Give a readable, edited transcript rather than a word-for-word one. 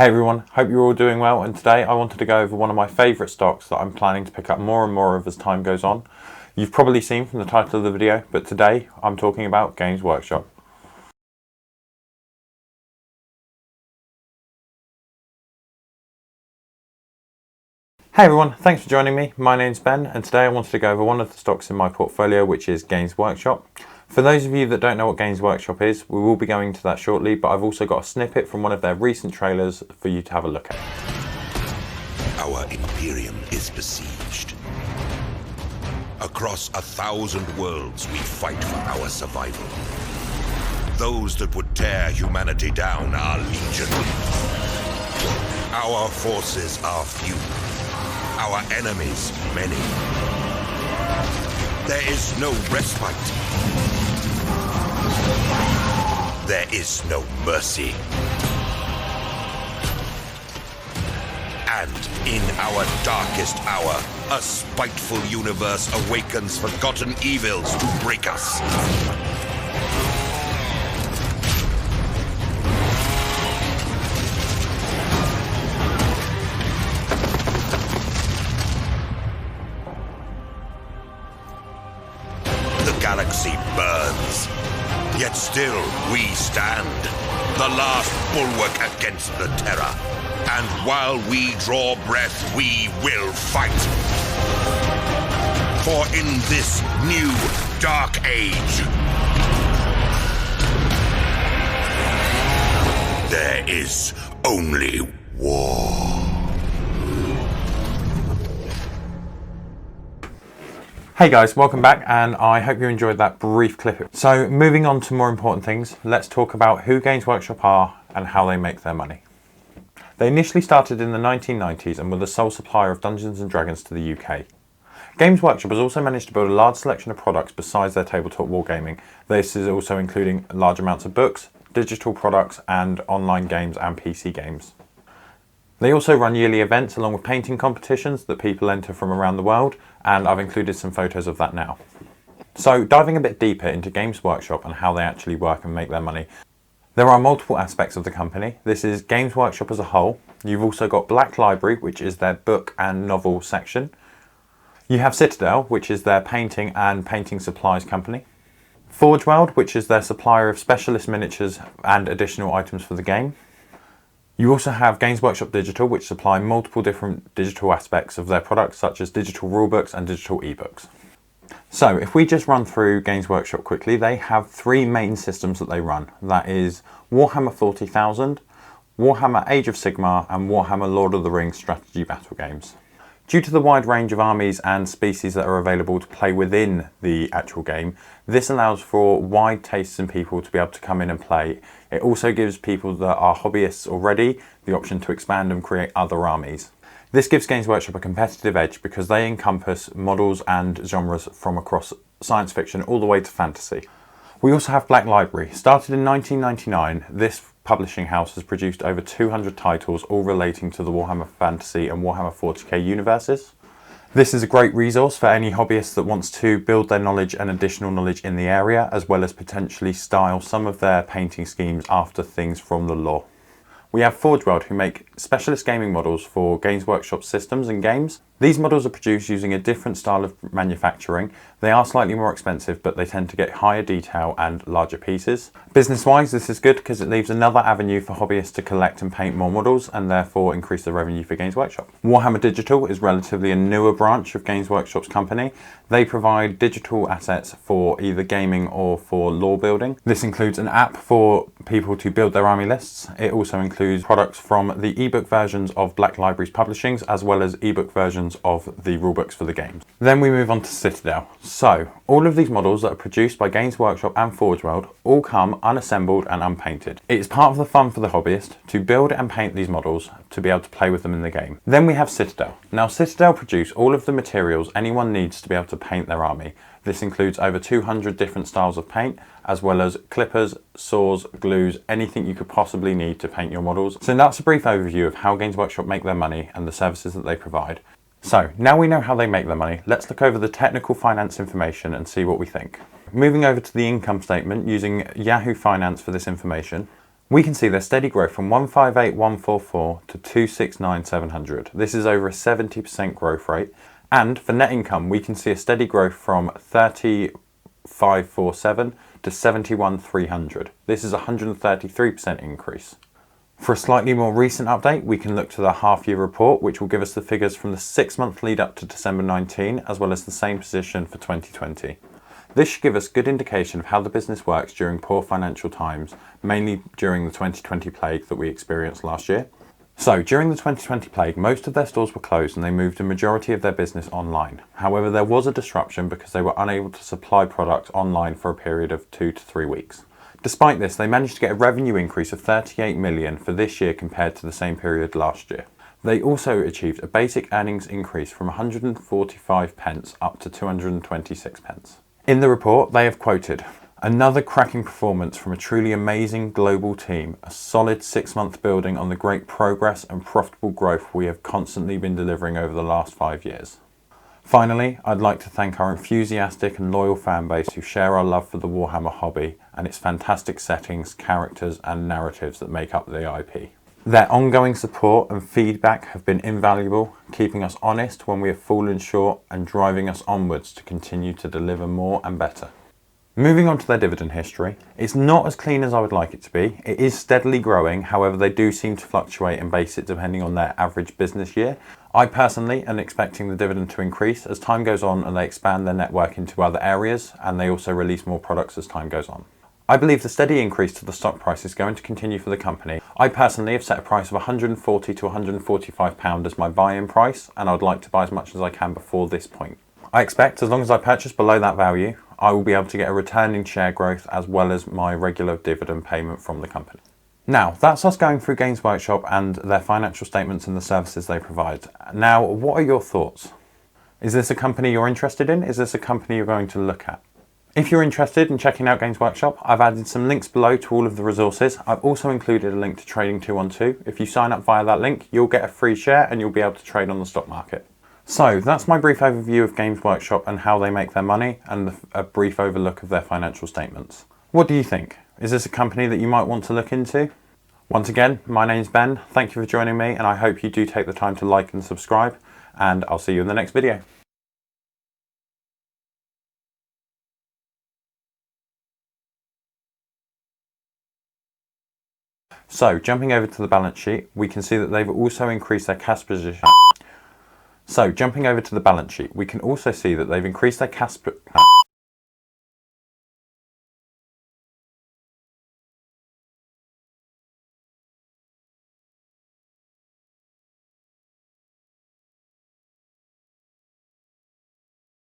Hey everyone, hope you're all doing well, and today I wanted to go over one of my favourite stocks that I'm planning to pick up more and more of as time goes on. You've probably seen from the title of the video, but today I'm talking about Games Workshop. Hey everyone, thanks for joining me. My name's Ben, and today I wanted to go over one of the stocks in my portfolio, which is Games Workshop. For those of you that don't know what Games Workshop is, we will be going to that shortly, but I've also got a snippet from one of their recent trailers for you to have a look at. Our Imperium is besieged. Across 1,000 worlds, we fight for our survival. Those that would tear humanity down are legion. Our forces are few. Our enemies, many. There is no respite. There is no mercy. And in our darkest hour, a spiteful universe awakens forgotten evils to break us. The galaxy burns, yet still we stand, the last bulwark against the terror. And while we draw breath, we will fight. For in this new dark age, there is only war. Hey guys, welcome back, and I hope you enjoyed that brief clip. So moving on to more important things, let's talk about who Games Workshop are and how they make their money. They initially started in the 1990s and were the sole supplier of Dungeons & Dragons to the UK. Games Workshop has also managed to build a large selection of products besides their tabletop wargaming. This is also including large amounts of books, digital products, and online games and PC games. They also run yearly events along with painting competitions that people enter from around the world, and I've included some photos of that now. So diving a bit deeper into Games Workshop and how they actually work and make their money. There are multiple aspects of the company. This is Games Workshop as a whole. You've also got Black Library, which is their book and novel section. You have Citadel, which is their painting and painting supplies company. Forge World, which is their supplier of specialist miniatures and additional items for the game. You also have Games Workshop Digital, which supply multiple different digital aspects of their products, such as digital rulebooks and digital ebooks. So if we just run through Games Workshop quickly, they have three main systems that they run. That is Warhammer 40,000, Warhammer Age of Sigmar, and Warhammer Lord of the Rings strategy battle games. Due to the wide range of armies and species that are available to play within the actual game, this allows for wide tastes in people to be able to come in and play. It also gives people that are hobbyists already the option to expand and create other armies. This gives Games Workshop a competitive edge because they encompass models and genres from across science fiction all the way to fantasy. We also have Black Library. Started in 1999, this publishing house has produced over 200 titles, all relating to the Warhammer Fantasy and Warhammer 40k universes. This is a great resource for any hobbyist that wants to build their knowledge and additional knowledge in the area, as well as potentially style some of their painting schemes after things from the lore. We have Forge World, who make specialist gaming models for Games Workshop systems and games. These models are produced using a different style of manufacturing. They are slightly more expensive, but they tend to get higher detail and larger pieces. Business-wise, this is good because it leaves another avenue for hobbyists to collect and paint more models and therefore increase the revenue for Games Workshop. Warhammer Digital is relatively a newer branch of Games Workshop's company. They provide digital assets for either gaming or for lore building. This includes an app for people to build their army lists. It also includes products from the ebook versions of Black Library's publishings, as well as ebook versions of the rulebooks for the games. Then we move on to Citadel. So all of these models that are produced by Games Workshop and Forge World all come unassembled and unpainted. It's part of the fun for the hobbyist to build and paint these models to be able to play with them in the game. Then we have Citadel. Now Citadel produce all of the materials anyone needs to be able to paint their army. This includes over 200 different styles of paint, as well as clippers, saws, glues, anything you could possibly need to paint your models. So that's a brief overview of how Games Workshop make their money and the services that they provide. So now we know how they make their money, let's look over the technical finance information and see what we think. Moving over to the income statement using Yahoo Finance for this information, We can see their steady growth from 158,144 to 269,700. This is over a 70% growth rate. And for net income, we can see a steady growth from 30,547 to 71,300. This is a 133% increase. For a slightly more recent update, we can look to the half-year report, which will give us the figures from the 6-month lead up to December 19, as well as the same position for 2020. This should give us good indication of how the business works during poor financial times, mainly during the 2020 plague that we experienced last year. So, during the 2020 plague, most of their stores were closed and they moved a majority of their business online. However, there was a disruption because they were unable to supply products online for a period of 2 to 3 weeks. Despite this, they managed to get a revenue increase of 38 million for this year compared to the same period last year. They also achieved a basic earnings increase from 145 pence up to 226 pence. In the report, they have quoted, "Another cracking performance from a truly amazing global team, a solid 6-month building on the great progress and profitable growth we have constantly been delivering over the last 5 years. Finally, I'd like to thank our enthusiastic and loyal fan base who share our love for the Warhammer hobby and its fantastic settings, characters and narratives that make up the IP. Their ongoing support and feedback have been invaluable, keeping us honest when we have fallen short and driving us onwards to continue to deliver more and better." Moving on to their dividend history, it's not as clean as I would like it to be. It is steadily growing, however they do seem to fluctuate and base it depending on their average business year. I personally am expecting the dividend to increase as time goes on and they expand their network into other areas, and they also release more products as time goes on. I believe the steady increase to the stock price is going to continue for the company. I personally have set a price of £140 to £145 as my buy-in price, and I would like to buy as much as I can before this point. I expect as long as I purchase below that value, I will be able to get a return in share growth as well as my regular dividend payment from the company. Now, that's us going through Games Workshop and their financial statements and the services they provide. Now, what are your thoughts? Is this a company you're interested in? Is this a company you're going to look at? If you're interested in checking out Games Workshop, I've added some links below to all of the resources. I've also included a link to Trading 212. If you sign up via that link, you'll get a free share and you'll be able to trade on the stock market. So that's my brief overview of Games Workshop and how they make their money, and a brief overlook of their financial statements. What do you think? Is this a company that you might want to look into? Once again, my name's Ben. Thank you for joining me, and I hope you do take the time to like and subscribe, and I'll see you in the next video. So, jumping over to the balance sheet, we can see that they've also increased their cash position. So, jumping over to the balance sheet, we can also see that they've increased their cash